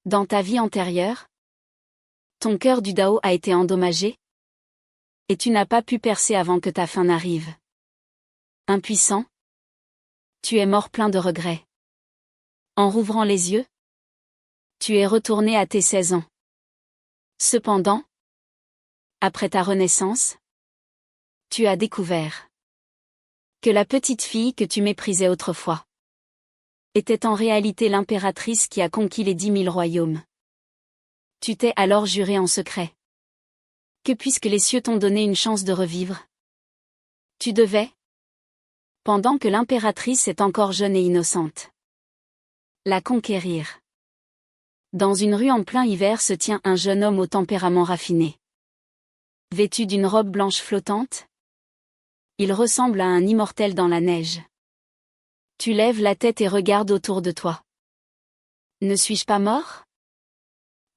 Dans ta vie antérieure, ton cœur du Dao a été endommagé, et tu n'as pas pu percer avant que ta fin n'arrive. Impuissant, tu es mort plein de regrets. En rouvrant les yeux, tu es retourné à tes 16 ans. Cependant, après ta renaissance, tu as découvert que la petite fille que tu méprisais autrefois était en réalité l'impératrice qui a conquis les 10 000 royaumes. Tu t'es alors juré en secret que puisque les cieux t'ont donné une chance de revivre, tu devais, pendant que l'impératrice est encore jeune et innocente, la conquérir. Dans une rue en plein hiver se tient un jeune homme au tempérament raffiné. Vêtu d'une robe blanche flottante, il ressemble à un immortel dans la neige. Tu lèves la tête et regardes autour de toi. Ne suis-je pas mort?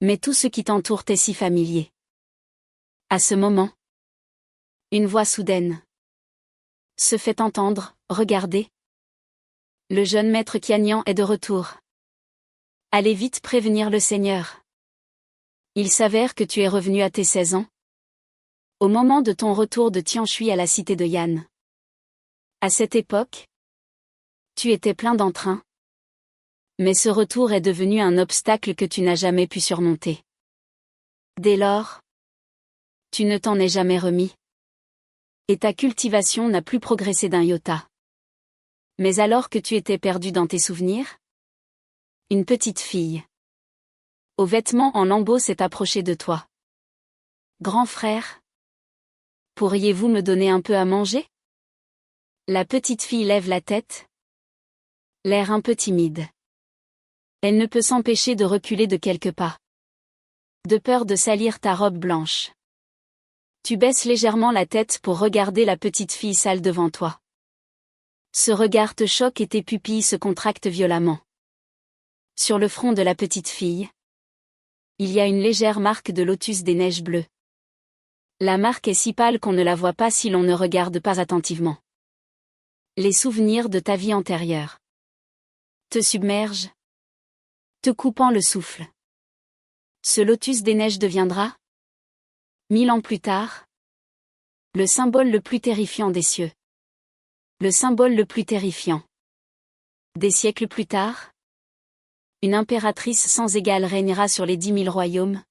Mais tout ce qui t'entoure t'est si familier. À ce moment, une voix soudaine se fait entendre, regardez. Le jeune maître Qianyan est de retour. Allez vite prévenir le Seigneur. Il s'avère que tu es revenu à tes 16 ans, au moment de ton retour de Tianshui à la cité de Yan. À cette époque, tu étais plein d'entrain. Mais ce retour est devenu un obstacle que tu n'as jamais pu surmonter. Dès lors, tu ne t'en es jamais remis. Et ta cultivation n'a plus progressé d'un iota. Mais alors que tu étais perdu dans tes souvenirs, une petite fille, aux vêtements en lambeaux s'est approchée de toi. Grand frère, pourriez-vous me donner un peu à manger? La petite fille lève la tête, l'air un peu timide. Elle ne peut s'empêcher de reculer de quelques pas, de peur de salir ta robe blanche. Tu baisses légèrement la tête pour regarder la petite fille sale devant toi. Ce regard te choque et tes pupilles se contractent violemment. Sur le front de la petite fille, il y a une légère marque de lotus des neiges bleues. La marque est si pâle qu'on ne la voit pas si l'on ne regarde pas attentivement. Les souvenirs de ta vie antérieure te submergent, te coupant le souffle. Ce lotus des neiges deviendra, 1000 ans plus tard, le symbole le plus terrifiant des cieux. Le symbole le plus terrifiant. Des siècles plus tard, une impératrice sans égale régnera sur les 10 000 royaumes,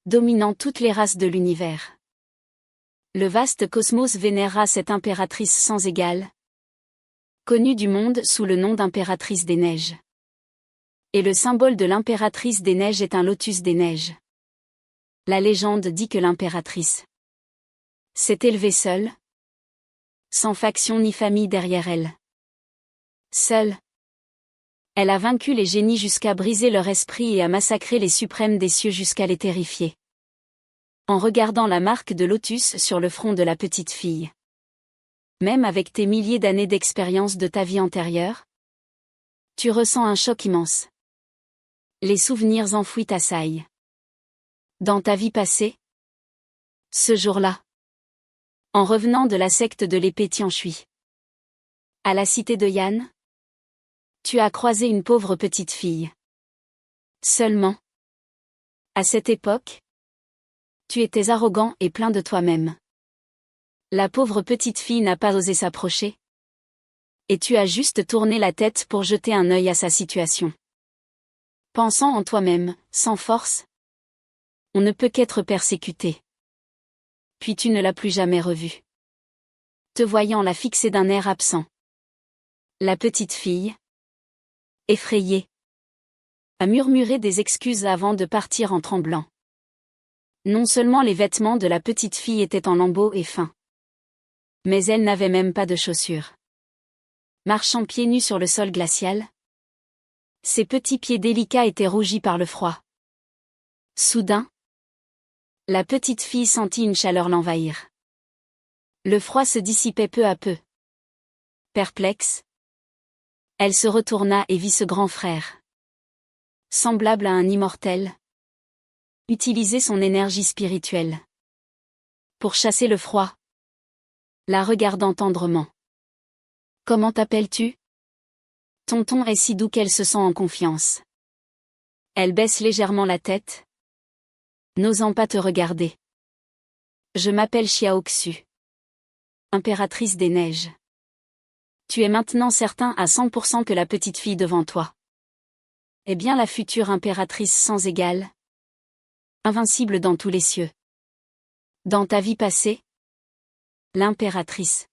dominant toutes les races de l'univers. Le vaste cosmos vénérera cette impératrice sans égale, connue du monde sous le nom d'impératrice des neiges. Et le symbole de l'impératrice des neiges est un lotus des neiges. La légende dit que l'impératrice s'est élevée seule, sans faction ni famille derrière elle. Seule, elle a vaincu les génies jusqu'à briser leur esprit et à massacrer les suprêmes des cieux jusqu'à les terrifier. En regardant la marque de lotus sur le front de la petite fille. Même avec tes milliers d'années d'expérience de ta vie antérieure, tu ressens un choc immense. Les souvenirs enfouis t'assaillent. Dans ta vie passée, ce jour-là, en revenant de la secte de l'épée Tianshui, à la cité de Yan, tu as croisé une pauvre petite fille. Seulement, à cette époque, tu étais arrogant et plein de toi-même. La pauvre petite fille n'a pas osé s'approcher. Et tu as juste tourné la tête pour jeter un œil à sa situation. Pensant en toi-même, sans force, on ne peut qu'être persécuté. Puis tu ne l'as plus jamais revue. Te voyant la fixer d'un air absent. La petite fille, effrayée, a murmuré des excuses avant de partir en tremblant. Non seulement les vêtements de la petite fille étaient en lambeaux et fins, mais elle n'avait même pas de chaussures. Marchant pieds nus sur le sol glacial, ses petits pieds délicats étaient rougis par le froid. Soudain, la petite fille sentit une chaleur l'envahir. Le froid se dissipait peu à peu. Perplexe, elle se retourna et vit ce grand frère, semblable à un immortel, utiliser son énergie spirituelle pour chasser le froid, la regardant tendrement. Comment t'appelles-tu? Ton ton est si doux qu'elle se sent en confiance. Elle baisse légèrement la tête, n'osant pas te regarder. Je m'appelle Xiaoxu, impératrice des neiges. Tu es maintenant certain à 100% que la petite fille devant toi est bien la future impératrice sans égale, invincible dans tous les cieux. Dans ta vie passée, l'impératrice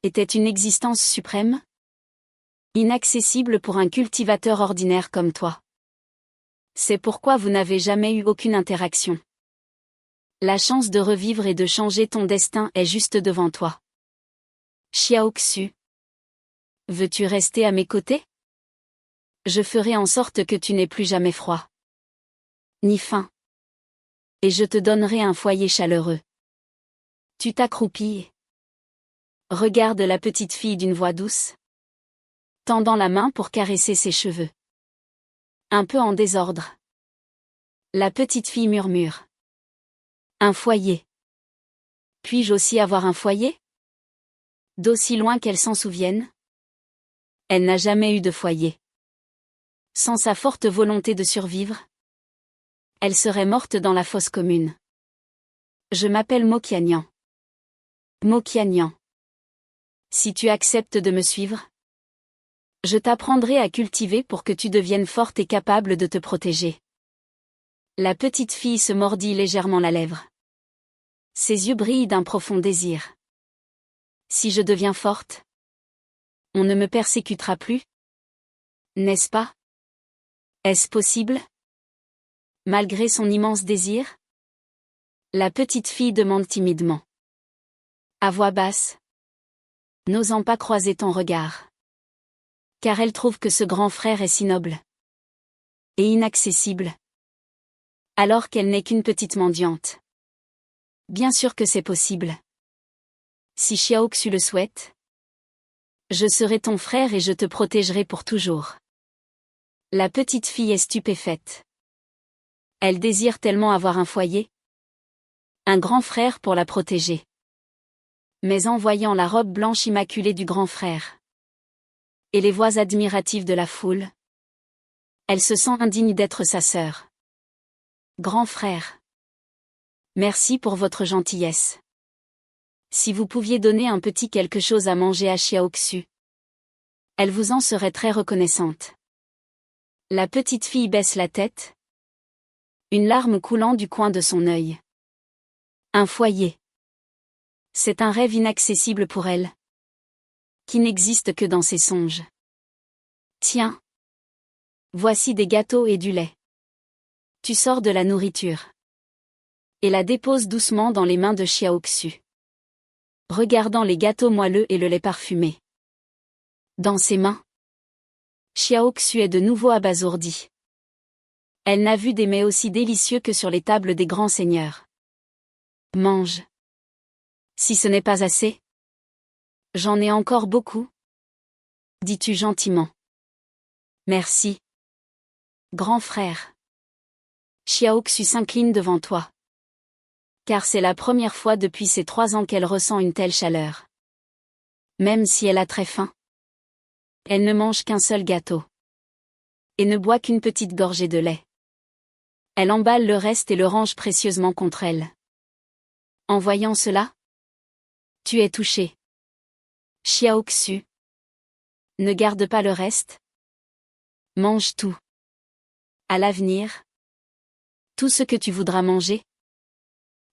était une existence suprême, inaccessible pour un cultivateur ordinaire comme toi. C'est pourquoi vous n'avez jamais eu aucune interaction. La chance de revivre et de changer ton destin est juste devant toi. Xiaoxu. Veux-tu rester à mes côtés? Je ferai en sorte que tu n'aies plus jamais froid, ni faim. Et je te donnerai un foyer chaleureux. Tu t'accroupis. Regarde la petite fille d'une voix douce, tendant la main pour caresser ses cheveux. Un peu en désordre. La petite fille murmure. Un foyer. Puis-je aussi avoir un foyer? D'aussi loin qu'elle s'en souvienne? Elle n'a jamais eu de foyer. Sans sa forte volonté de survivre, elle serait morte dans la fosse commune. Je m'appelle Mokianian. Mokianian. Si tu acceptes de me suivre, je t'apprendrai à cultiver pour que tu deviennes forte et capable de te protéger. La petite fille se mordit légèrement la lèvre. Ses yeux brillent d'un profond désir. Si je deviens forte, on ne me persécutera plus? N'est-ce pas? Est-ce possible? Malgré son immense désir? La petite fille demande timidement. À voix basse, n'osant pas croiser ton regard. Car elle trouve que ce grand frère est si noble et inaccessible, alors qu'elle n'est qu'une petite mendiante. Bien sûr que c'est possible. Si Xiaoxu le souhaite, je serai ton frère et je te protégerai pour toujours. La petite fille est stupéfaite. Elle désire tellement avoir un foyer, un grand frère pour la protéger. Mais en voyant la robe blanche immaculée du grand frère et les voix admiratives de la foule, elle se sent indigne d'être sa sœur. Grand frère, merci pour votre gentillesse. Si vous pouviez donner un petit quelque chose à manger à Xiaoxu, elle vous en serait très reconnaissante. La petite fille baisse la tête, une larme coulant du coin de son œil. Un foyer. C'est un rêve inaccessible pour elle, qui n'existe que dans ses songes. Tiens. Voici des gâteaux et du lait. Tu sors de la nourriture. Et la dépose doucement dans les mains de Xiaoxu, regardant les gâteaux moelleux et le lait parfumé dans ses mains. Xiaoxu est de nouveau abasourdie. Elle n'a vu des mets aussi délicieux que sur les tables des grands seigneurs. Mange. Si ce n'est pas assez, j'en ai encore beaucoup, dis-tu gentiment. Merci. Grand frère. Xiaoxu s'incline devant toi. Car c'est la première fois depuis ses 3 ans qu'elle ressent une telle chaleur. Même si elle a très faim, elle ne mange qu'un seul gâteau. Et ne boit qu'une petite gorgée de lait. Elle emballe le reste et le range précieusement contre elle. En voyant cela, tu es touché. Xiaoxu. Ne garde pas le reste. Mange tout. À l'avenir, tout ce que tu voudras manger,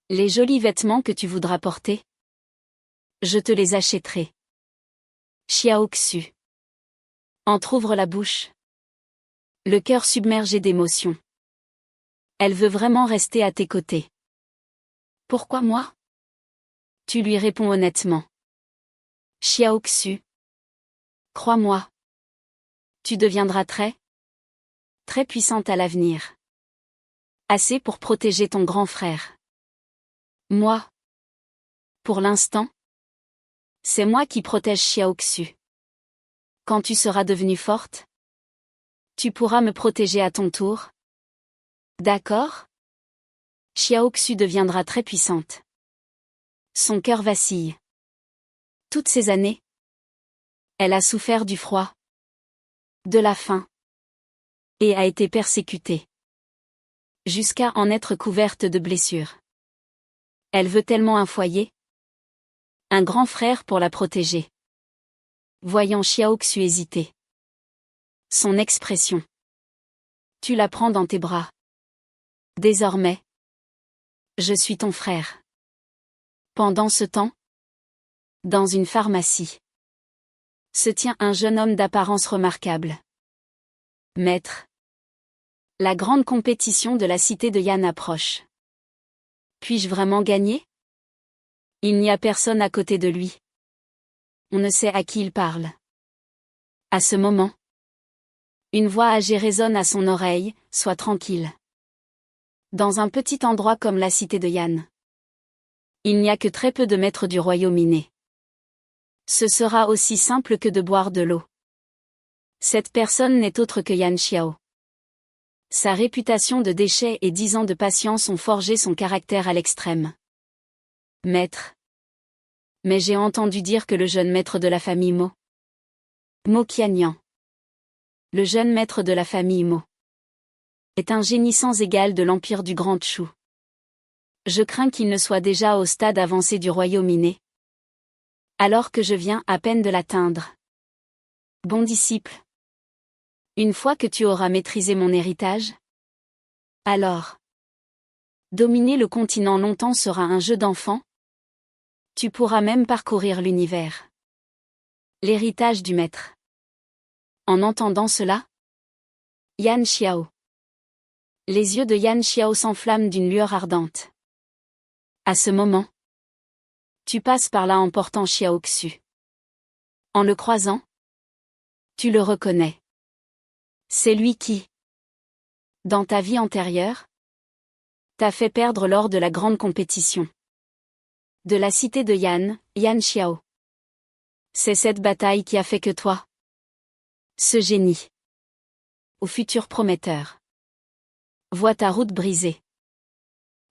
les jolis vêtements que tu voudras porter, je te les achèterai. Xiaoxu. Entr'ouvre la bouche. Le cœur submergé d'émotion. Elle veut vraiment rester à tes côtés. Pourquoi moi? Tu lui réponds honnêtement. Xiaoxu. Crois-moi. Tu deviendras très puissante à l'avenir. Assez pour protéger ton grand frère. Moi. Pour l'instant, c'est moi qui protège Xiaoxu. Quand tu seras devenue forte, tu pourras me protéger à ton tour. D'accord? Xiaoxu deviendra très puissante. Son cœur vacille. Toutes ces années, elle a souffert du froid, de la faim Et a été persécutée. Jusqu'à en être couverte de blessures. Elle veut tellement un foyer. Un grand frère pour la protéger. Voyant Xiao Xu hésiter. Son expression. Tu la prends dans tes bras. Désormais. Je suis ton frère. Pendant ce temps. Dans une pharmacie. Se tient un jeune homme d'apparence remarquable. Maître. La grande compétition de la cité de Yan approche. Puis-je vraiment gagner? Il n'y a personne à côté de lui. On ne sait à qui il parle. À ce moment. Une voix âgée résonne à son oreille, sois tranquille. Dans un petit endroit comme la cité de Yan. Il n'y a que très peu de maîtres du royaume inné. Ce sera aussi simple que de boire de l'eau. Cette personne n'est autre que Yan Xiao. Sa réputation de déchet et 10 ans de patience ont forgé son caractère à l'extrême. Maître. Mais j'ai entendu dire que le jeune maître de la famille Mo. Mo Qianyan. Le jeune maître de la famille Mo. Est un génie sans égal de l'empire du Grand Chu. Je crains qu'il ne soit déjà au stade avancé du royaume inné. Alors que je viens à peine de l'atteindre. Bon disciple. Une fois que tu auras maîtrisé mon héritage. Alors. Dominer le continent longtemps sera un jeu d'enfant. Tu pourras même parcourir l'univers. L'héritage du maître. En entendant cela. Yan Xiao. Les yeux de Yan Xiao s'enflamment d'une lueur ardente. À ce moment. Tu passes par là en portant Xiao Xu. En le croisant. Tu le reconnais. C'est lui qui. Dans ta vie antérieure. T'a fait perdre lors de la grande compétition. De la cité de Yan, Yan Xiao. C'est cette bataille qui a fait que toi. Ce génie. Au futur prometteur. Vois ta route brisée.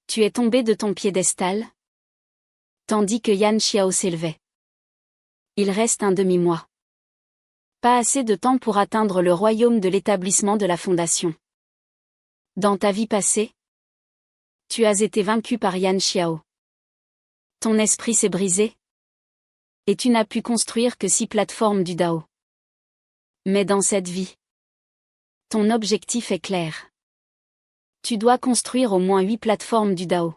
Tu es tombé de ton piédestal. Tandis que Yan Xiao s'élevait. Il reste un demi-mois. Pas assez de temps pour atteindre le royaume de l'établissement de la fondation. Dans ta vie passée. Tu as été vaincu par Yan Xiao. Ton esprit s'est brisé. Et tu n'as pu construire que 6 plateformes du Dao. Mais dans cette vie. Ton objectif est clair. Tu dois construire au moins 8 plateformes du Dao.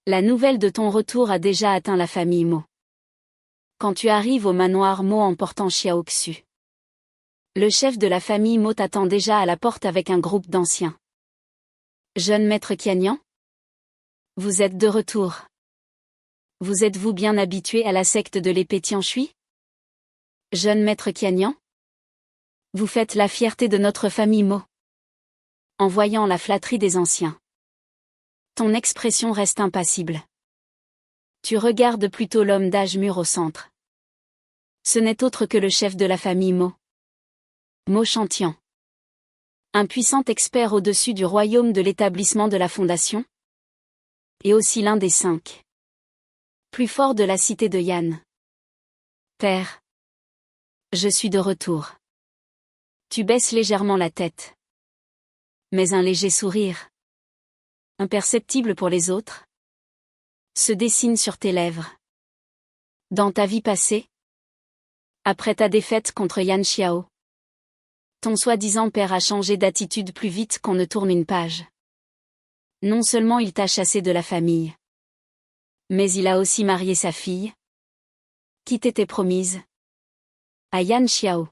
La nouvelle de ton retour a déjà atteint la famille Mo. Quand tu arrives au manoir Mo en portant Xiao Xu. Le chef de la famille Mo t'attend déjà à la porte avec un groupe d'anciens. Jeune maître Qianyan? Vous êtes de retour. Vous êtes-vous bien habitué à la secte de l'épée Tianshui? Jeune maître Qianyan? Vous faites la fierté de notre famille Mo. En voyant la flatterie des anciens. Ton expression reste impassible. Tu regardes plutôt l'homme d'âge mûr au centre. Ce n'est autre que le chef de la famille Mo. Mo Shantian. Un puissant expert au-dessus du royaume de l'établissement de la fondation. Et aussi l'un des 5. Plus fort de la cité de Yan. Père. Je suis de retour. Tu baisses légèrement la tête. Mais un léger sourire. Imperceptible pour les autres. Se dessine sur tes lèvres. Dans ta vie passée. Après ta défaite contre Yan Xiao. Ton soi-disant père a changé d'attitude plus vite qu'on ne tourne une page. Non seulement il t'a chassé de la famille. Mais il a aussi marié sa fille. Qui t'était promise. À Yan Xiao.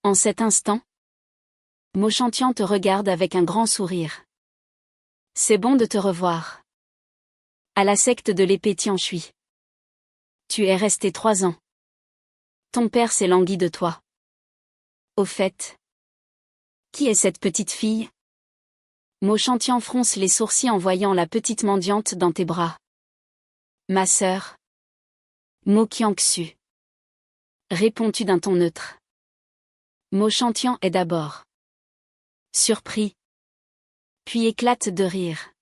En cet instant. Mo Shantian te regarde avec un grand sourire. C'est bon de te revoir. À la secte de l'épée Tianshui. Tu es resté 3 ans. Ton père s'est langui de toi. Au fait. Qui est cette petite fille? Mo Shantian fronce les sourcils en voyant la petite mendiante dans tes bras. Ma sœur. Mo Qianxu. Réponds-tu d'un ton neutre. Mo Shantian est d'abord. Surpris. Puis éclate de rire.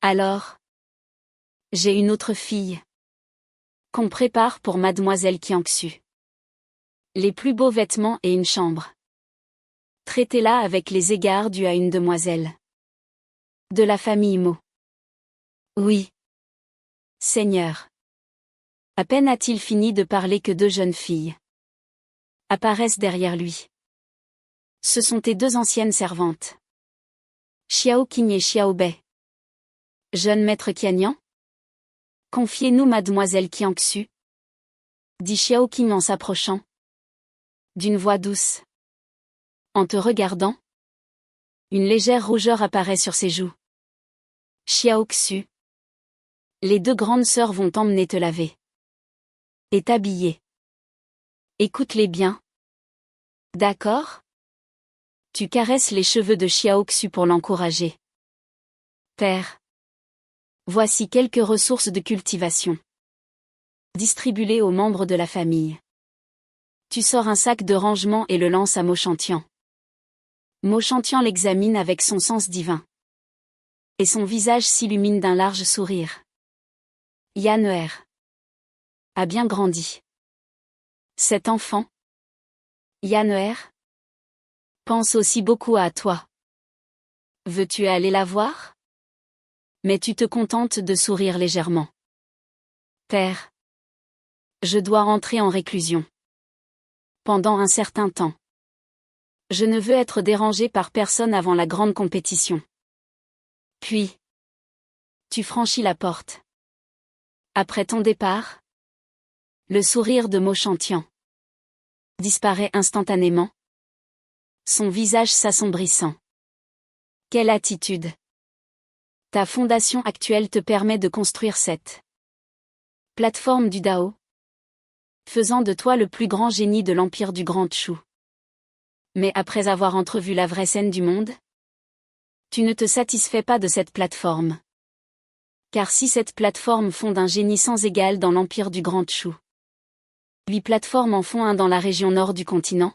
Alors. J'ai une autre fille. Qu'on prépare pour mademoiselle Qianxu. Les plus beaux vêtements et une chambre. Traitez-la avec les égards dus à une demoiselle. De la famille Mo. Oui. Seigneur. À peine a-t-il fini de parler que deux jeunes filles apparaissent derrière lui. Ce sont tes deux anciennes servantes. Xiao Qing et Xiao Bei. Jeune maître Qianyan? Confiez-nous mademoiselle Qiangxu, dit Xiao Qing en s'approchant. D'une voix douce. En te regardant, une légère rougeur apparaît sur ses joues. Xiao Xu. Les deux grandes sœurs vont t'emmener te laver. Et t'habiller. Écoute-les bien. D'accord? Tu caresses les cheveux de Xiao Xu pour l'encourager. Père. Voici quelques ressources de cultivation. Distribue-les aux membres de la famille. Tu sors un sac de rangement et le lances à Mochantian. Mochantian l'examine avec son sens divin. Et son visage s'illumine d'un large sourire. Yan'er a bien grandi. Cet enfant, Yan'er, pense aussi beaucoup à toi. Veux-tu aller la voir? Mais tu te contentes de sourire légèrement. Père. Je dois rentrer en réclusion. Pendant un certain temps. Je ne veux être dérangé par personne avant la grande compétition. Puis. Tu franchis la porte. Après ton départ. Le sourire de Mochantian disparaît instantanément. Son visage s'assombrissant. Quelle attitude! Ta fondation actuelle te permet de construire cette plateforme du Dao, faisant de toi le plus grand génie de l'empire du Grand Chu. Mais après avoir entrevu la vraie scène du monde, tu ne te satisfais pas de cette plateforme. Car si cette plateforme fonde un génie sans égal dans l'empire du Grand Chu, 8 plateformes en font un dans la région nord du continent,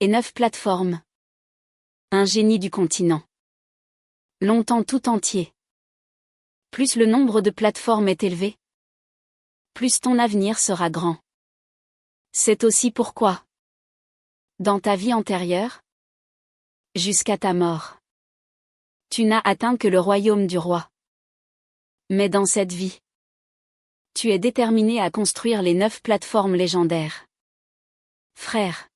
et 9 plateformes. Un génie du continent. Longtemps tout entier. Plus le nombre de plateformes est élevé, plus ton avenir sera grand. C'est aussi pourquoi, dans ta vie antérieure, jusqu'à ta mort, tu n'as atteint que le royaume du roi. Mais dans cette vie, tu es déterminé à construire les 9 plateformes légendaires. Frère.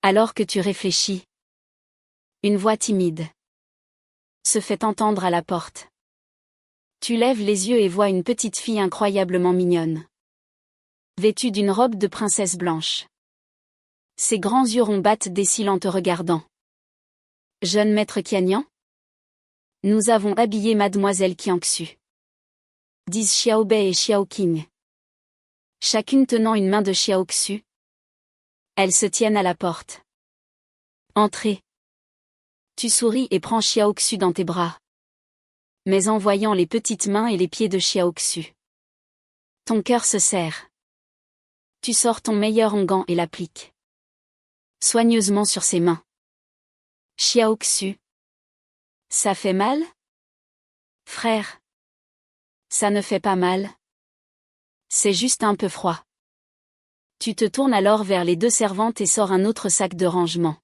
Alors que tu réfléchis, une voix timide se fait entendre à la porte. Tu lèves les yeux et vois une petite fille incroyablement mignonne, vêtue d'une robe de princesse blanche. Ses grands yeux ronds battent des cils en te regardant. Jeune maître Qianyan? Nous avons habillé mademoiselle Qiangxu, disent Xiao Bei et Xiao Qing. Chacune tenant une main de Xiao Xu. Elles se tiennent à la porte. Entrez. Tu souris et prends Xiao Xu dans tes bras. Mais en voyant les petites mains et les pieds de Xiao Xu, ton cœur se serre. Tu sors ton meilleur onguent et l'appliques soigneusement sur ses mains. Xiao Xu. Ça fait mal? Frère. Ça ne fait pas mal. C'est juste un peu froid. Tu te tournes alors vers les deux servantes et sors un autre sac de rangement.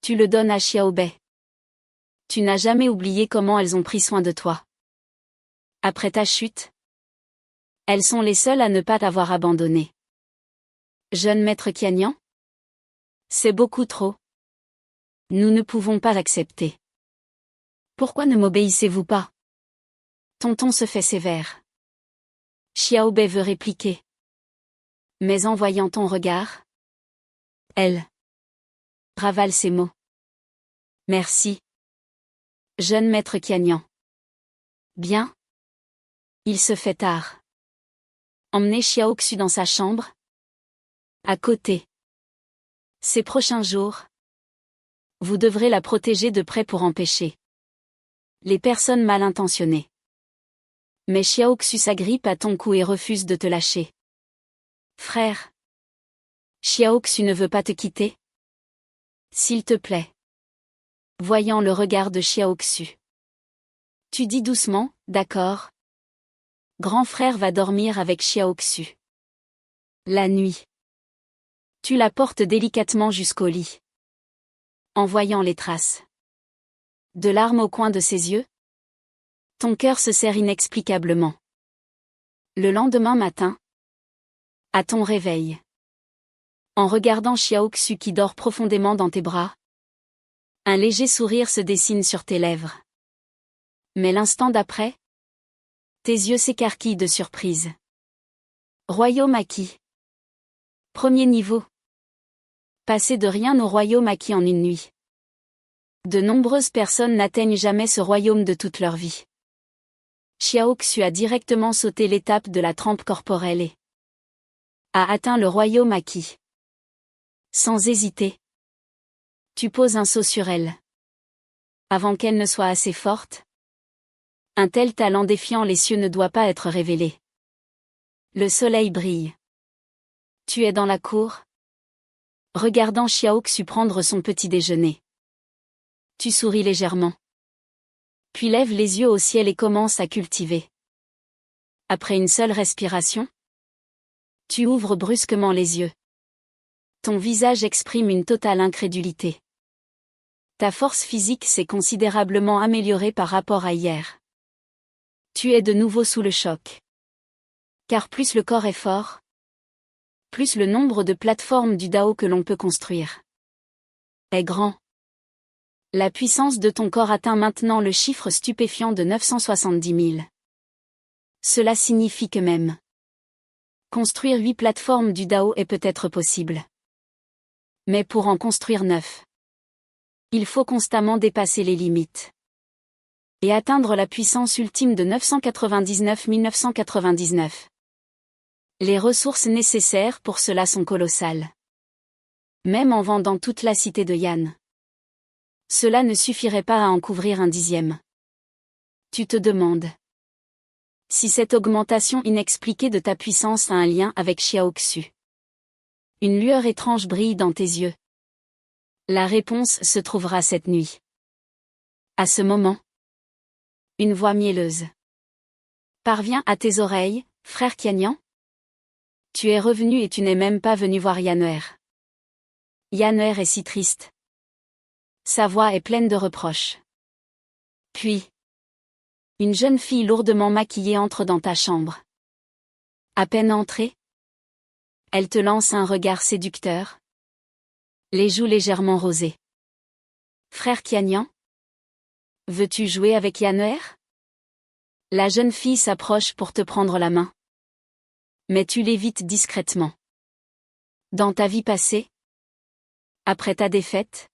Tu le donnes à Xiao Bei. Tu n'as jamais oublié comment elles ont pris soin de toi. Après ta chute, elles sont les seules à ne pas t'avoir abandonné. Jeune maître Qianyan? C'est beaucoup trop. Nous ne pouvons pas l'accepter. Pourquoi ne m'obéissez-vous pas? Tonton se fait sévère. Xiao Bei veut répliquer. Mais en voyant ton regard, elle ravale ses mots. Merci. Jeune maître Qianyan. Bien. Il se fait tard. Emmenez Xiao Xu dans sa chambre. À côté. Ces prochains jours, vous devrez la protéger de près pour empêcher les personnes mal intentionnées. Mais Xiao Xu s'agrippe à ton cou et refuse de te lâcher. Frère. Xiao Xu ne veut pas te quitter? S'il te plaît. Voyant le regard de Xiao Xu. Tu dis doucement, d'accord. Grand frère va dormir avec Xiao Xu. La nuit. Tu la portes délicatement jusqu'au lit. En voyant les traces de larmes au coin de ses yeux, ton cœur se serre inexplicablement. Le lendemain matin, à ton réveil, en regardant Xiao Xu qui dort profondément dans tes bras, un léger sourire se dessine sur tes lèvres. Mais l'instant d'après, tes yeux s'écarquillent de surprise. Royaume acquis. Premier niveau. Passer de rien au royaume acquis en une nuit. De nombreuses personnes n'atteignent jamais ce royaume de toute leur vie. Xiao Xu a directement sauté l'étape de la trempe corporelle et a atteint le royaume acquis. Sans hésiter, tu poses un saut sur elle. Avant qu'elle ne soit assez forte, un tel talent défiant les cieux ne doit pas être révélé. Le soleil brille. Tu es dans la cour, regardant Xiao Xu prendre son petit déjeuner. Tu souris légèrement. Puis lèves les yeux au ciel et commences à cultiver. Après une seule respiration, tu ouvres brusquement les yeux. Ton visage exprime une totale incrédulité. Ta force physique s'est considérablement améliorée par rapport à hier. Tu es de nouveau sous le choc. Car plus le corps est fort, plus le nombre de plateformes du Dao que l'on peut construire est grand. La puissance de ton corps atteint maintenant le chiffre stupéfiant de 970 000. Cela signifie que même construire 8 plateformes du Dao est peut-être possible. Mais pour en construire 9, il faut constamment dépasser les limites et atteindre la puissance ultime de 999 999. Les ressources nécessaires pour cela sont colossales. Même en vendant toute la cité de Yan, cela ne suffirait pas à en couvrir un dixième. Tu te demandes si cette augmentation inexpliquée de ta puissance a un lien avec Xiao Xu. Une lueur étrange brille dans tes yeux. La réponse se trouvera cette nuit. À ce moment, une voix mielleuse parvient à tes oreilles, frère Qianyan. Tu es revenu et tu n'es même pas venu voir Yan'er. Yan'er est si triste. Sa voix est pleine de reproches. Puis, une jeune fille lourdement maquillée entre dans ta chambre. À peine entrée, elle te lance un regard séducteur, les joues légèrement rosées. Frère Qianyan, veux-tu jouer avec Yan'er? La jeune fille s'approche pour te prendre la main. Mais tu l'évites discrètement. Dans ta vie passée, après ta défaite,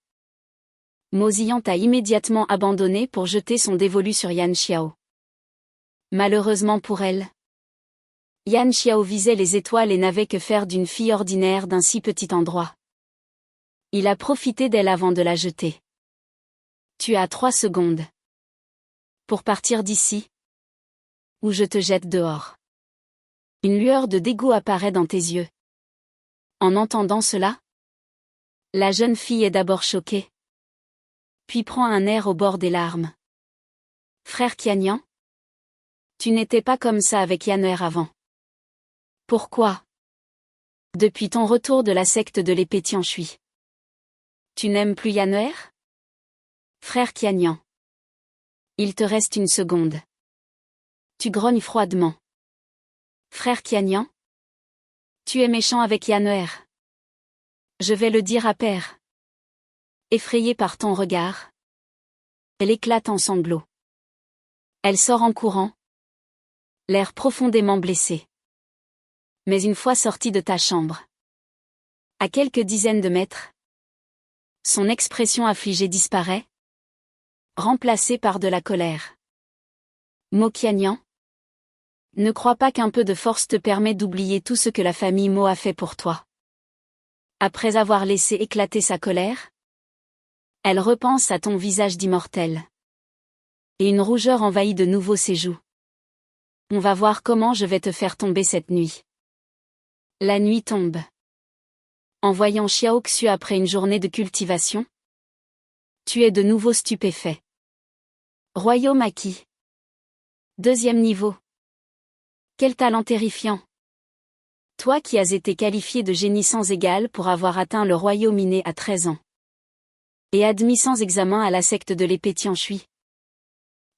Mo Ziyan t'a immédiatement abandonné pour jeter son dévolu sur Yan Xiao. Malheureusement pour elle, Yan Xiao visait les étoiles et n'avait que faire d'une fille ordinaire d'un si petit endroit. Il a profité d'elle avant de la jeter. Tu as 3 secondes pour partir d'ici, ou je te jette dehors. Une lueur de dégoût apparaît dans tes yeux. En entendant cela, la jeune fille est d'abord choquée, puis prend un air au bord des larmes. Frère Qianyan, tu n'étais pas comme ça avec Yan'er avant. Pourquoi? Depuis ton retour de la secte de l'épée Tianshui, tu n'aimes plus Yan'er? Frère Qianyan, il te reste 1 seconde. Tu grognes froidement. Frère Qianyan, tu es méchant avec Yan'er. Je vais le dire à père. Effrayée par ton regard, elle éclate en sanglots. Elle sort en courant, l'air profondément blessé. Mais une fois sortie de ta chambre, à quelques dizaines de mètres, son expression affligée disparaît, remplacée par de la colère. Mo Qianyan, ne crois pas qu'un peu de force te permet d'oublier tout ce que la famille Mo a fait pour toi. Après avoir laissé éclater sa colère, elle repense à ton visage d'immortel. Et une rougeur envahit de nouveau ses joues. On va voir comment je vais te faire tomber cette nuit. La nuit tombe. En voyant Xiao Xu après une journée de cultivation, tu es de nouveau stupéfait. Royaume acquis. 2e niveau. Quel talent terrifiant! Toi qui as été qualifié de génie sans égal pour avoir atteint le royaume inné à 13 ans. Et admis sans examen à la secte de l'épée Tianshui.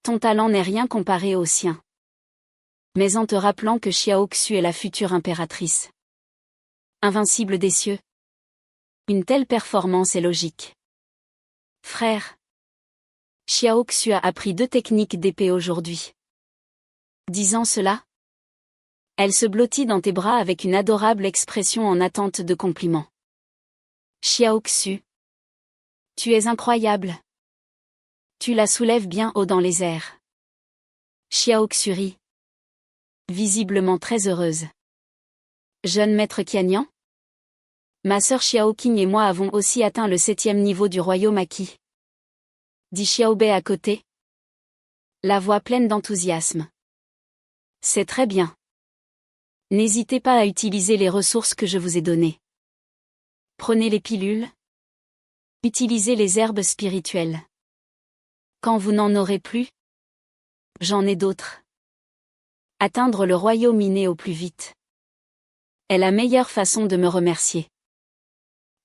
Ton talent n'est rien comparé au sien. Mais en te rappelant que Xiao Xu est la future impératrice. Invincible des cieux. Une telle performance est logique. Frère. Xiao Xu a appris 2 techniques d'épée aujourd'hui. Disant cela, elle se blottit dans tes bras avec une adorable expression en attente de compliments. Xiao Xu. Tu es incroyable. Tu la soulèves bien haut dans les airs. Xiao Xu rit. Visiblement très heureuse. Jeune maître Qianyan? Ma sœur Xiao Qing et moi avons aussi atteint le 7e niveau du royaume acquis. Dit Xiao Bei à côté. La voix pleine d'enthousiasme. C'est très bien. N'hésitez pas à utiliser les ressources que je vous ai données. Prenez les pilules. Utilisez les herbes spirituelles. Quand vous n'en aurez plus, j'en ai d'autres. Atteindre le royaume inné au plus vite est la meilleure façon de me remercier.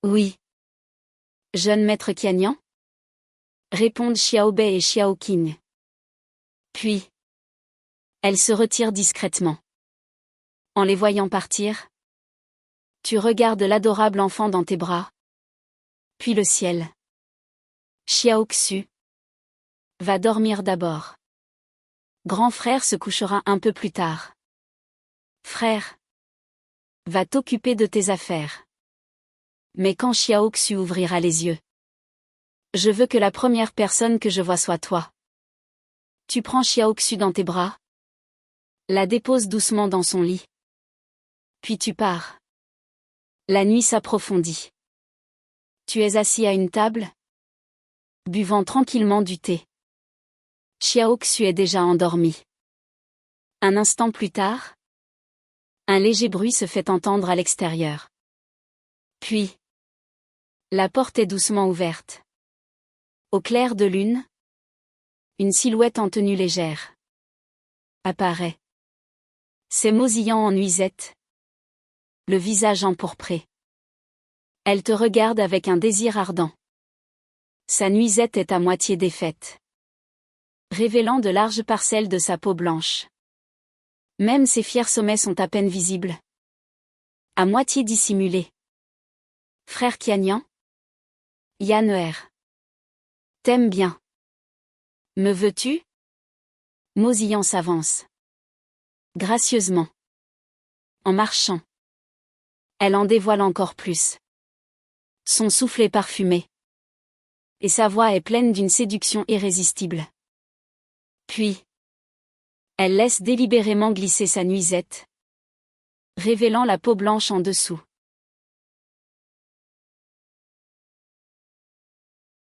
Oui. Jeune maître Qianyan? Répondent Xiao Bei et Xiao Qing. Puis, elle se retire discrètement. En les voyant partir, tu regardes l'adorable enfant dans tes bras. Puis le ciel. Xiao Xu. Va dormir d'abord. Grand frère se couchera un peu plus tard. Frère. Va t'occuper de tes affaires. Mais quand Xiao Xu ouvrira les yeux, je veux que la première personne que je vois soit toi. Tu prends Xiao Xu dans tes bras, la déposes doucement dans son lit. Puis tu pars. La nuit s'approfondit. Tu es assis à une table, buvant tranquillement du thé. Xiao Xu est déjà endormi. Un instant plus tard, un léger bruit se fait entendre à l'extérieur. Puis, la porte est doucement ouverte. Au clair de lune, une silhouette en tenue légère apparaît. C'est Mosillan en nuisette, le visage empourpré. Elle te regarde avec un désir ardent. Sa nuisette est à moitié défaite, révélant de larges parcelles de sa peau blanche. Même ses fiers sommets sont à peine visibles, à moitié dissimulés. Frère Qianyan? Yan'er. T'aimes bien. Me veux-tu? Mosillan s'avance. Gracieusement. En marchant. Elle en dévoile encore plus. Son souffle est parfumé. Et sa voix est pleine d'une séduction irrésistible. Puis, elle laisse délibérément glisser sa nuisette, révélant la peau blanche en dessous.